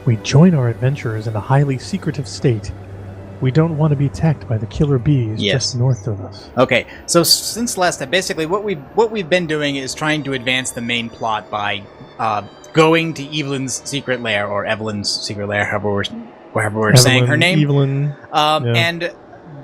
We join our adventurers in a highly secretive state. We don't want to be attacked by the killer bees just north of us. Okay, so since last time, basically what we've been doing is trying to advance the main plot by going to Evelyn's secret lair, or Evelyn's secret lair, however we're saying her name. Evelyn. And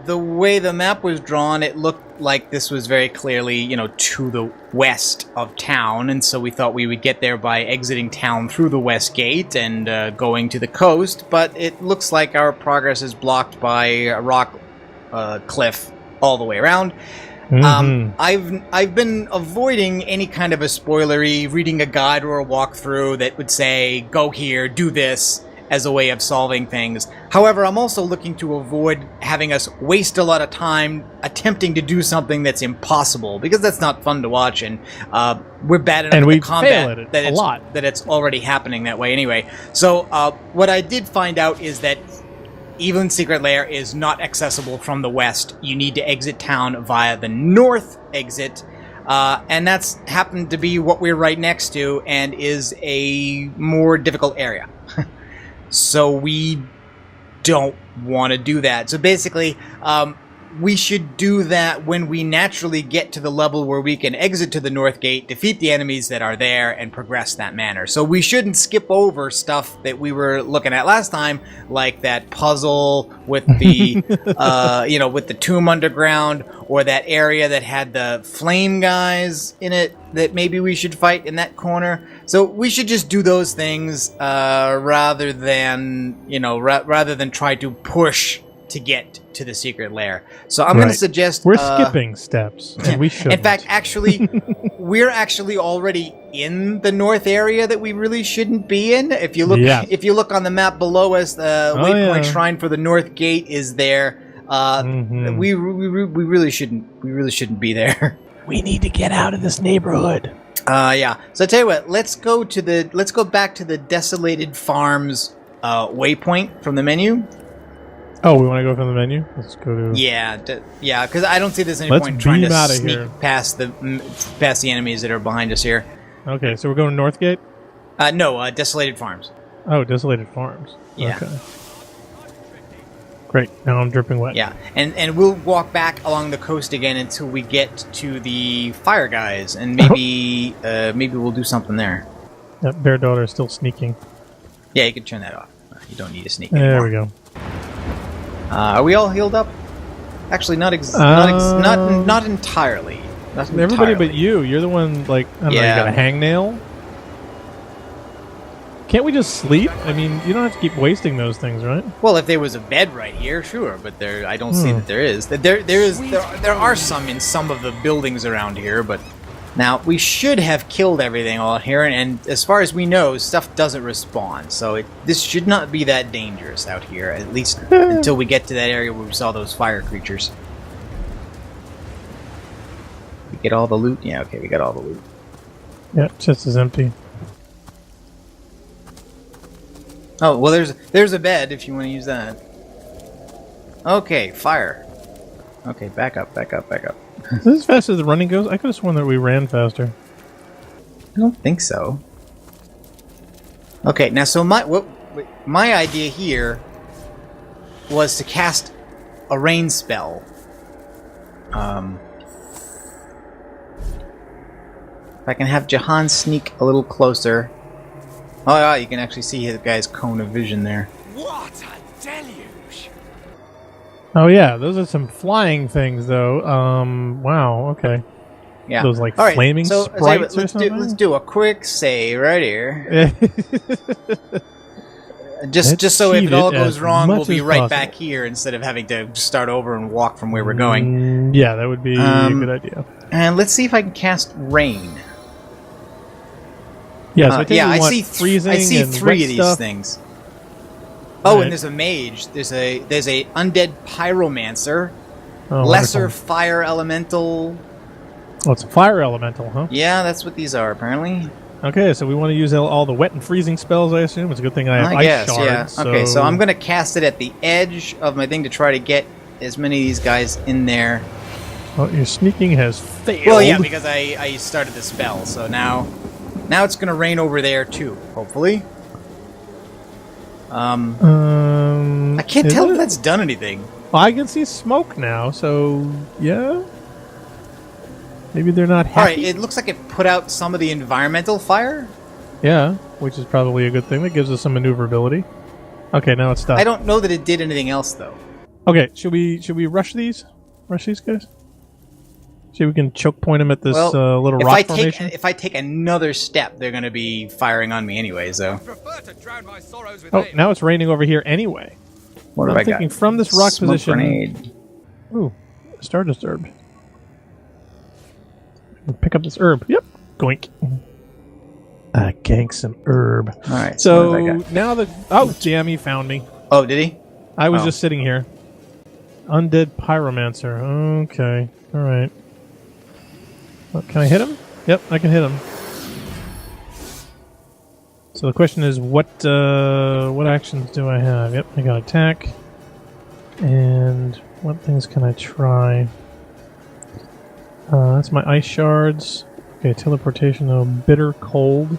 the way the map was drawn, it looked like this was very clearly, to the west of town, and so we thought we would get there by exiting town through the west gate and going to the coast, but it looks like our progress is blocked by a rock cliff all the way around. I've been avoiding any kind of a spoilery, reading a guide or a walkthrough that would say, go here, do this, as a way of solving things. However, I'm also looking to avoid having us waste a lot of time attempting to do something that's impossible, because that's not fun to watch, and we're bad enough at combat that it's already happening that way anyway. So what I did find out is that Evelyn's secret lair is not accessible from the west. You need to exit town via the north exit, and that's happened to be what we're right next to, and is a more difficult area. So we don't want to do that. So basically, we should do that when we naturally get to the level where we can exit to the north gate, defeat the enemies that are there, and progress that manner. So we shouldn't skip over stuff that we were looking at last time, like that puzzle with the, with the tomb underground, or that area that had the flame guys in it that maybe we should fight in that corner. So we should just do those things rather than try to push to get to the secret lair. So I'm going to suggest... We're skipping steps, and we shouldn't. In fact, actually, we're actually already in the north area that we really shouldn't be in. If you look on the map below us, the waypoint shrine for the north gate is there. We really shouldn't be there. We need to get out of this neighborhood. Yeah. So I tell you what, let's go back to the Desolated Farms waypoint from the menu. Oh, we want to go from the menu? Let's go to... Yeah, because I don't see there's any point trying to sneak past the enemies that are behind us here. Okay, so we're going to Northgate? No, Desolated Farms. Oh, Desolated Farms. Yeah. Okay. Great, now I'm dripping wet. Yeah, and we'll walk back along the coast again until we get to the fire guys, and maybe we'll do something there. That bear daughter is still sneaking. Yeah, you can turn that off. You don't need to sneak anymore. There we go. Are we all healed up? Actually, not entirely. Everybody but you. You're the one, like, I don't know, you got a hangnail? Can't we just sleep? I mean, you don't have to keep wasting those things, right? Well, if there was a bed right here, sure, but I don't see that there is. There are some in some of the buildings around here, but now we should have killed everything all here, and as far as we know, stuff doesn't respawn, so this should not be that dangerous out here, at least until we get to that area where we saw those fire creatures. We get all the loot? Yeah, okay, we got all the loot. Yeah, chest is empty. Oh, well, there's a bed if you want to use that. Okay, fire. Okay, back up. Is this as fast as the running goes? I could have sworn that we ran faster. I don't think so. Okay, now so my idea here was to cast a rain spell. If I can have Jahan sneak a little closer. Oh yeah, you can actually see the guy's cone of vision there. What a deluge! Oh yeah, those are some flying things, though. Wow. Okay. Yeah. Those like flaming sprites or something. Let's do a quick save right here. just so if it all goes wrong, we'll be right back here instead of having to start over and walk from where we're going. Yeah, that would be a good idea. And let's see if I can cast rain. Yeah, so I see three of these things. Oh, and there's a mage. There's a undead pyromancer, lesser fire elemental. Oh, it's a fire elemental, huh? Yeah, that's what these are apparently. Okay, so we want to use all the wet and freezing spells, I assume. It's a good thing I have ice shards. Yeah. So... Okay, so I'm going to cast it at the edge of my thing to try to get as many of these guys in there. Well, your sneaking has failed. Well, yeah, because I started the spell, so now it's going to rain over there too, hopefully. I can't tell if that's done anything. Well, I can see smoke now, so yeah. Maybe they're not happy. All right, it looks like it put out some of the environmental fire. Yeah, which is probably a good thing. That gives us some maneuverability. Okay, now it's stopped. I don't know that it did anything else though. Okay, should we rush these? Rush these guys? See if we can choke point them at this little rock formation. If I take another step, they're going to be firing on me anyway. So. Oh, now it's raining over here anyway. What have I got? I'm thinking from this rock Smoke position. Grenade. Ooh, star disturbed. Pick up this herb. Yep. Goink. Gank some herb. All right. So now the damn, he found me. Oh, did he? I was just sitting here. Undead Pyromancer. Okay. All right. Can I hit him? Yep, I can hit him. So the question is, what actions do I have? Yep, I got attack. And what things can I try? That's my ice shards. Okay, teleportation, though. Bitter cold.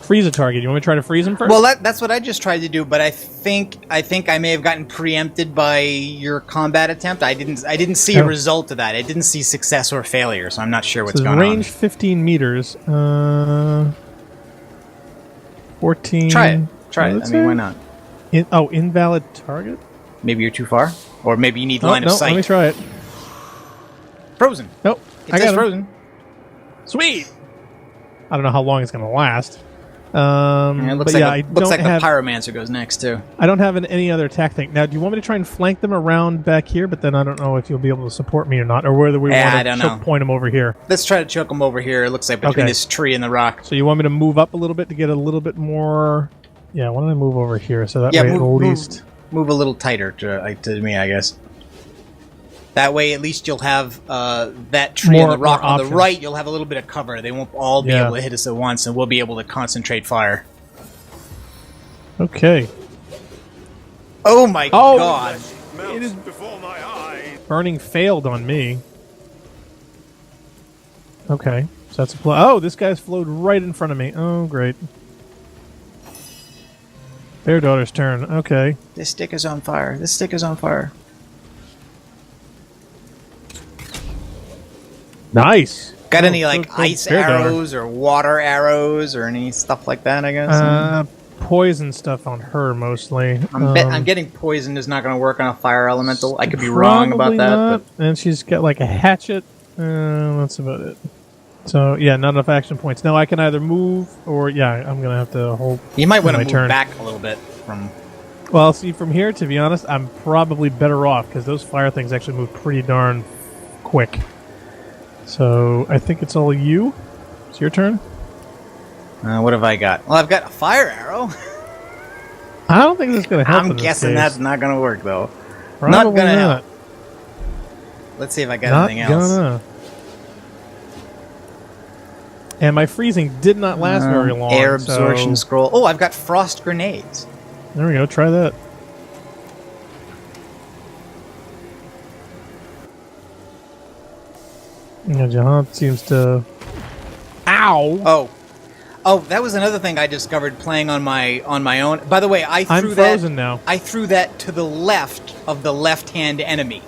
Freeze a target. You want me to try to freeze him first? Well, that's what I just tried to do, but I think I may have gotten preempted by your combat attempt. I didn't see a result of that. I didn't see success or failure, so I'm not sure what's going on. Range 15 meters. 14. Try it. I mean, why not? Invalid target? Maybe you're too far, or maybe you need line of sight. Let me try it. Frozen. Nope. I got frozen. Sweet. I don't know how long it's going to last. It looks like the Pyromancer goes next too. I don't have any other attack thing. Now, do you want me to try and flank them around back here? But then I don't know if you'll be able to support me or not, or whether we want to choke point them over here. Let's try to choke them over here. It looks like between this tree and the rock. So you want me to move up a little bit to get a little bit more? Yeah, why don't I move over here so that way at least move a little tighter to me, I guess. That way, at least you'll have that tree and the rock on the right. You'll have a little bit of cover. They won't all be able to hit us at once, and we'll be able to concentrate fire. Okay. Oh my god! It is before my eyes. Burning failed on me. Okay, so that's a this guy's flowed right in front of me. Oh, great. Bear Daughter's turn. Okay. This stick is on fire. This stick is on fire. Nice. Got any ice arrows or water arrows or any stuff like that? I guess. Poison stuff on her mostly. I'm getting poison is not going to work on a fire elemental. I could be wrong about that. But... And she's got like a hatchet. That's about it. So yeah, not enough action points. Now I can either move or I'm gonna have to hold. You might want to move back a little bit from. Well, see, from here, to be honest, I'm probably better off because those fire things actually move pretty darn quick. So I think it's all you. It's your turn. What have I got? Well, I've got a fire arrow. I don't think that's going to help. I'm guessing that's not going to work, though. Probably not going to help. Let's see if I got anything else. And my freezing did not last very long. Air absorption scroll. Oh, I've got frost grenades. There we go. Try that. Yeah, Jahan seems to... Ow! Oh, that was another thing I discovered playing on my own. By the way, I'm frozen now. I threw that to the left of the left-hand enemy.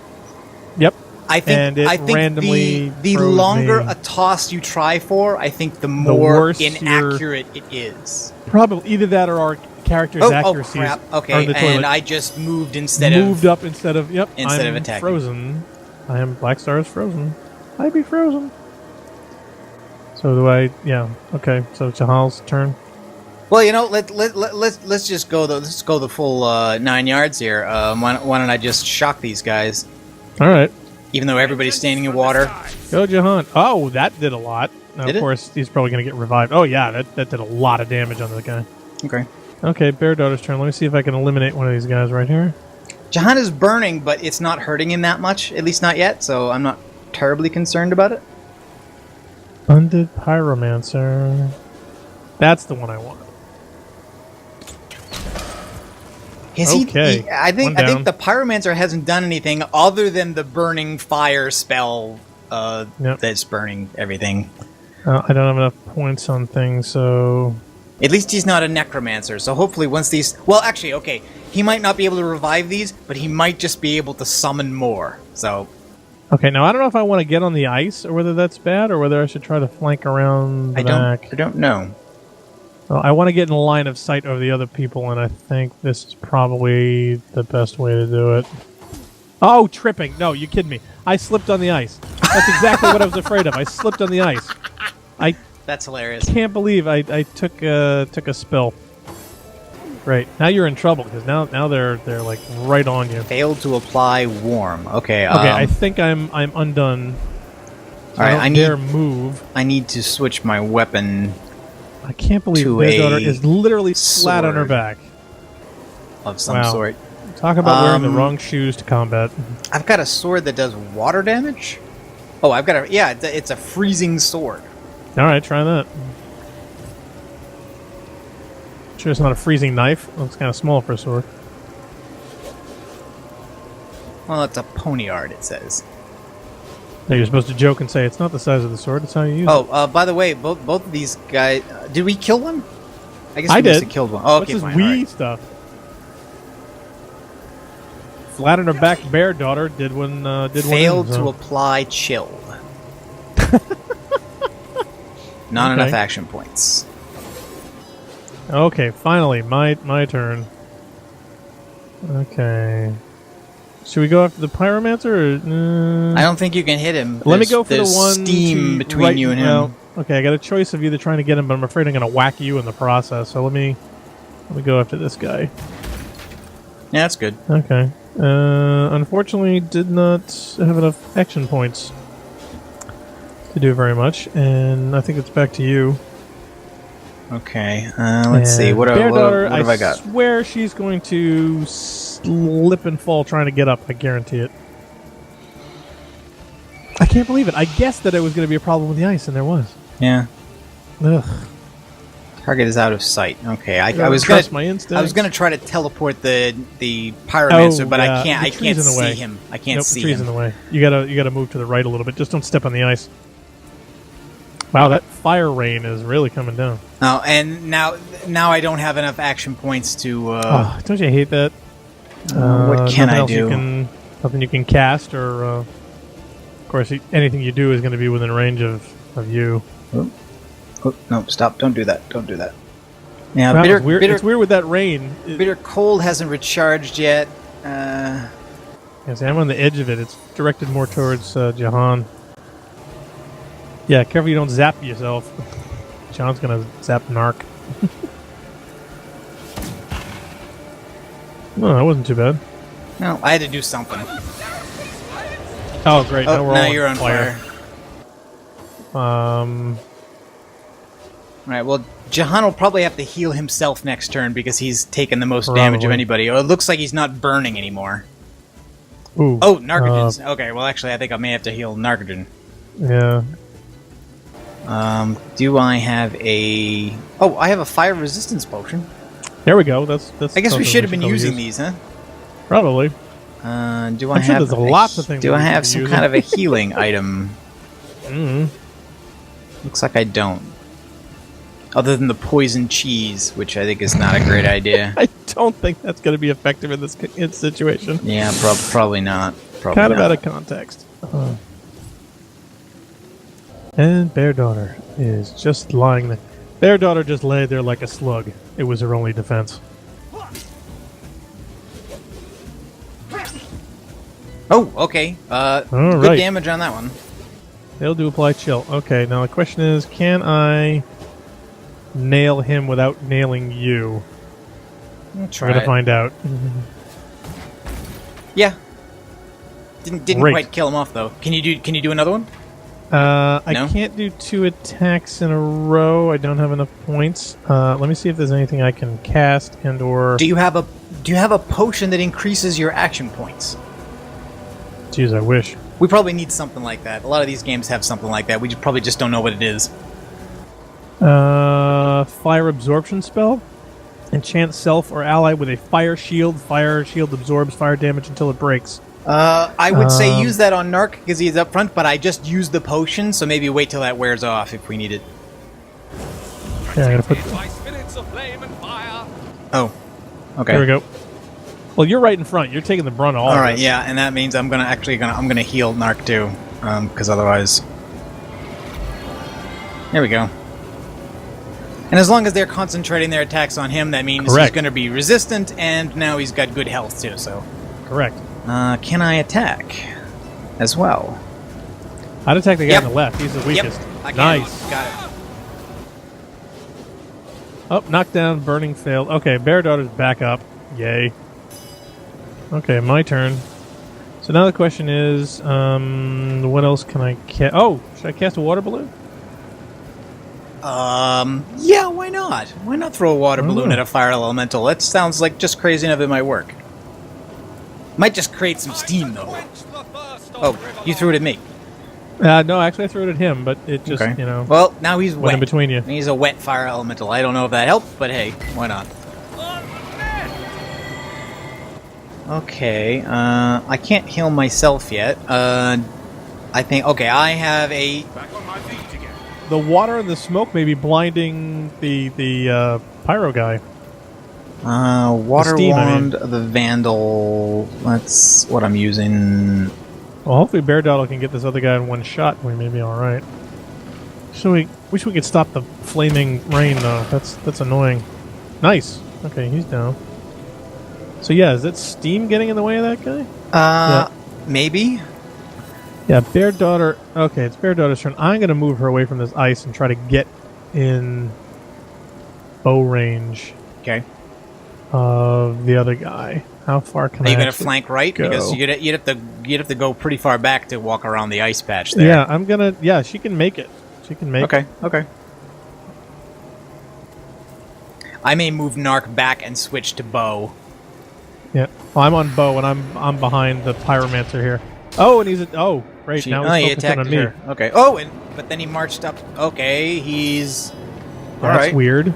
Yep. I think randomly the longer a toss you try for, I think the more inaccurate it is. Probably either that or our character's accuracy. Oh crap! Okay, and I just moved instead of attacking. Frozen. I am Black Star is frozen. I be frozen. So do I? Yeah. Okay. So Chahal's turn. Well, let's just go the full 9 yards here. Why don't I just shock these guys? All right. Even though everybody's standing in water. Go, Jahan. Oh, that did a lot. Now, of course, he's probably going to get revived. Oh, yeah, that did a lot of damage on the guy. Okay. Okay, Bear Daughter's turn. Let me see if I can eliminate one of these guys right here. Jahan is burning, but it's not hurting him that much. At least not yet, so I'm not terribly concerned about it. Undead Pyromancer. That's the one I want. I think the Pyromancer hasn't done anything other than the burning fire spell that's burning everything. I don't have enough points on things, so At least he's not a necromancer, so hopefully once these... Well, actually, okay, he might not be able to revive these, but he might just be able to summon more, so... Okay, now I don't know if I want to get on the ice, or whether that's bad, or whether I should try to flank around the back. I don't know. Well, I want to get in line of sight of the other people, and I think this is probably the best way to do it. Oh, tripping! No, you kidding me. I slipped on the ice. That's exactly what I was afraid of. I slipped on the ice. That's hilarious. Can't believe I took a spill. Great. Now you're in trouble because now they're like right on you. Failed to apply warm. Okay. Okay, I think I'm undone. All right, I need move. I need to switch my weapon. I can't believe their daughter is literally flat on her back. Of some sort. Talk about wearing the wrong shoes to combat. I've got a sword that does water damage. Oh, I've got a it's a freezing sword. All right, try that. Sure, it's not a freezing knife. Looks kind of small for a sword. Well, it's a poniard, it says. Now you're supposed to joke and say it's not the size of the sword; it's how you use it. Oh, by the way, both of these guys. Did we kill one? I guess we I must did. have killed one. Oh, What's okay, this fine. wee Right. stuff? Flat on her back, bear daughter did one. Failed to apply chill. Not enough action points. Okay, finally, my turn. Okay. Should we go after the Pyromancer? Or, I don't think you can hit him. Let me go for the one steam between you and him. Well, okay, I got a choice of either trying to get him, but I'm afraid I'm going to whack you in the process. So let me go after this guy. Yeah, that's good. Okay. Unfortunately, did not have enough action points to do very much, and I think it's back to you. Okay, let's see. What have I got? I swear she's going to slip and fall trying to get up. I guarantee it. I can't believe it. I guessed that it was going to be a problem with the ice, and there was. Yeah. Ugh. Target is out of sight. Okay, I was trust gonna, my instincts. I was gonna try to teleport the Pyromancer, but I can't. I can't see him. I can't see the tree's him. in the way. You gotta move to the right a little bit. Just don't step on the ice. Wow, that fire rain is really coming down. Oh, and now I don't have enough action points to. Oh, don't you hate that? What can I do? Nothing you can cast, or of course, anything you do is going to be within range of you. Oh, no, stop. Don't do that. Don't do that. Yeah, wow, bitter, it's weird with that rain. Bitter Cold hasn't recharged yet. Yeah, see, I'm on the edge of it. It's directed more towards Jahan. Yeah, careful you don't zap yourself. John's going to zap Narc. No, that wasn't too bad. No, I had to do something. Oh, great. Oh, now we're now all you're on fire. Right, well, Jahan will probably have to heal himself next turn because he's taken the most damage of anybody. Or it looks like he's not burning anymore. Ooh. Oh, Narcogen's. Okay, well, actually, I think I may have to heal Narcogen. Yeah. Do I have a... Oh, I have a fire resistance potion. There we go. That's I guess we should have been using these, huh? Probably. Do I I'm have... sure there's lots of things. Do I have some kind of a healing item? Mm-hmm. Looks like I don't. Other than the poison cheese, which I think is not a great idea. I don't think that's going to be effective in this situation. Yeah, probably not. Probably kind of not. out of context. And Bear Daughter is just lying there. Bear Daughter just lay there like a slug. It was her only defense. Oh, okay. Good damage on that one. They'll do apply chill. Okay, now the question is, can I nail him without nailing you? We'll try We're gonna find out. Yeah. Didn't quite kill him off though. Can you do another one? No? I No? can't do 2 attacks in a row. I don't have enough points. Let me see if there's anything I can cast and or. Do you have a potion that increases your action points? Jeez, I wish. We probably need something like that. A lot of these games have something like that. We probably just don't know what it is. Fire absorption spell. Enchant self or ally with a fire shield. Fire shield absorbs fire damage until it breaks. I would say use that on Narc because he's up front, but I just used the potion, so maybe wait till that wears off if we need it. Yeah, I gotta put. By spirits of flame and fire. Oh, okay. There we go. Well, you're right in front. You're taking the brunt of all. All of right, this. yeah, and that means I'm gonna heal Narc too, because otherwise. There we go. And as long as they're concentrating their attacks on him, that means he's going to be resistant, and now he's got good health too. So. Correct. Can I attack as well? I'd attack the guy on the left. He's the weakest. Yep. I can. Nice. Got it. Oh, knockdown, burning failed. Okay, Bear Daughter's back up. Yay. Okay, my turn. So now the question is, what else can I cast? Oh, should I cast a water balloon? Yeah, why not? Why not throw a water balloon at a fire elemental? That sounds like just crazy enough it might work. Might just create some steam, though. Oh, you threw it at me. No, actually I threw it at him, but it just, Okay. you know, Well, now he's went wet. in between you. He's a wet fire elemental. I don't know if that helped, but hey, why not? Okay, I can't heal myself yet. I think, okay, I have a... Back on my feet again. The water and the smoke may be blinding the pyro guy. Water steam, I wand, the vandal. That's what I'm using. Well, hopefully Bear Daughter can get this other guy in one shot. We may be all right. So we wish we could stop the flaming rain, though. That's annoying. Nice. Okay, he's down. So yeah, is that steam getting in the way of that guy? Maybe. Yeah, Bear Daughter. Okay, it's Bear Daughter's turn. I'm gonna move her away from this ice and try to get in bow range Okay. of the other guy. How far can Are I? you going to actually flank right? go? Because you'd have to go pretty far back to walk around the ice patch there. Yeah, I'm gonna. Yeah, she can make it. She can make it. Okay. I may move Narc back and switch to bow. Yeah. Well, I'm on bow and I'm behind the pyromancer here. Oh, and he's great. Now he's he focusing attacked on me. her. Okay. Oh, but then he marched up. Okay, he's all That's right. weird.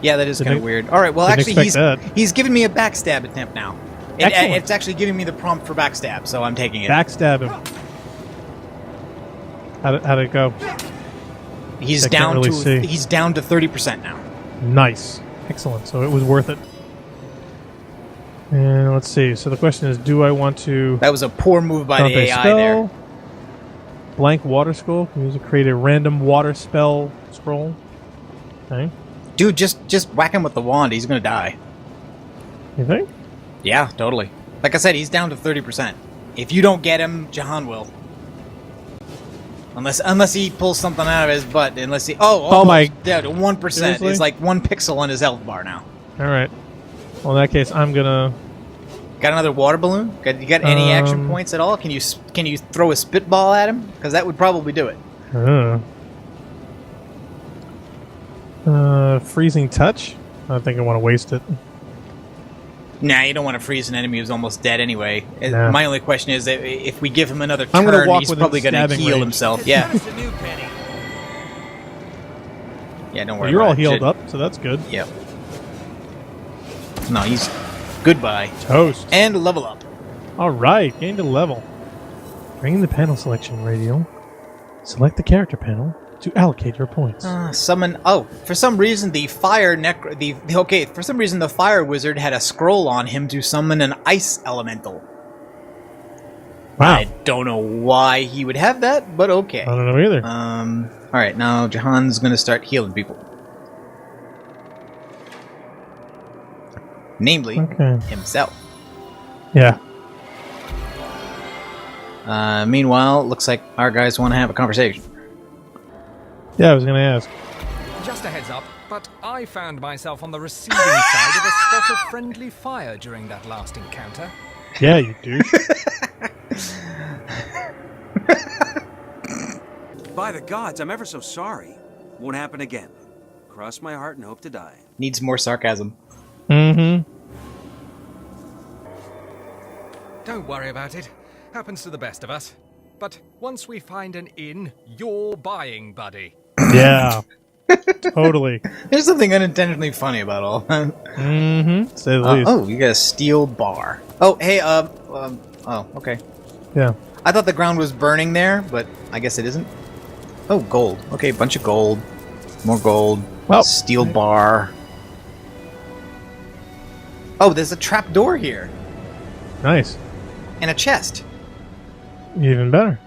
Yeah, that is Didn't kind of weird. All right. Well, didn't actually, expect he's giving me a backstab attempt now. Excellent. It's actually giving me the prompt for backstab, so I'm taking it. Backstab him. How'd it go? He's I can't down really to see. he's down to 30% now. Nice. Excellent. So it was worth it. And let's see. So the question is, do I want to That was a poor move by dump the a AI spell? there. Blank water scroll. Can you create a random water spell scroll? Okay. Dude, just whack him with the wand. He's gonna die. You think? Yeah, totally. Like I said, he's down to 30%. If you don't get him, Jahan will. Unless he pulls something out of his butt. Unless he my- dead. 1%. Seriously? It's like 1 pixel on his health bar now. All right. Well, in that case, I'm gonna. Got another water balloon? You got any action points at all? Can you throw a spitball at him? Because that would probably do it. Freezing touch. I don't think I want to waste it. Nah, you don't want to freeze an enemy who's almost dead anyway. Nah. My only question is that if we give him another I'm gonna turn, walk he's within probably going to stabbing heal range. himself. Yeah. Just a new penny. Yeah, don't worry Well, you're about all it. healed Shit. up, so that's good. Yep. No, he's... Goodbye. Toast. And level up. All right, gained a level. Bring the panel selection radial. Select the character panel to allocate your points. Summon... Oh, for some reason the fire Okay, for some reason the fire wizard had a scroll on him to summon an ice elemental. Wow. I don't know why he would have that, but okay. I don't know either. Alright, now Jahan's gonna start healing people. Namely, himself. Yeah. Meanwhile, looks like our guys want to have a conversation. Yeah, I was going to ask. Just a heads up, but I found myself on the receiving side of a spot of friendly fire during that last encounter. Yeah, you do. By the gods, I'm ever so sorry. Won't happen again. Cross my heart and hope to die. Needs more sarcasm. Mm-hmm. Don't worry about it. Happens to the best of us. But once we find an inn, you're buying, buddy. Yeah. Totally. There's something unintentionally funny about all that. Mm-hmm. Say the least. Oh, you got a steel bar. Oh, hey, oh, okay. Yeah. I thought the ground was burning there, but I guess it isn't. Oh, gold. Okay, bunch of gold. More gold. Well, Steel bar. Oh, there's a trap door here. nice. And a chest. Even better.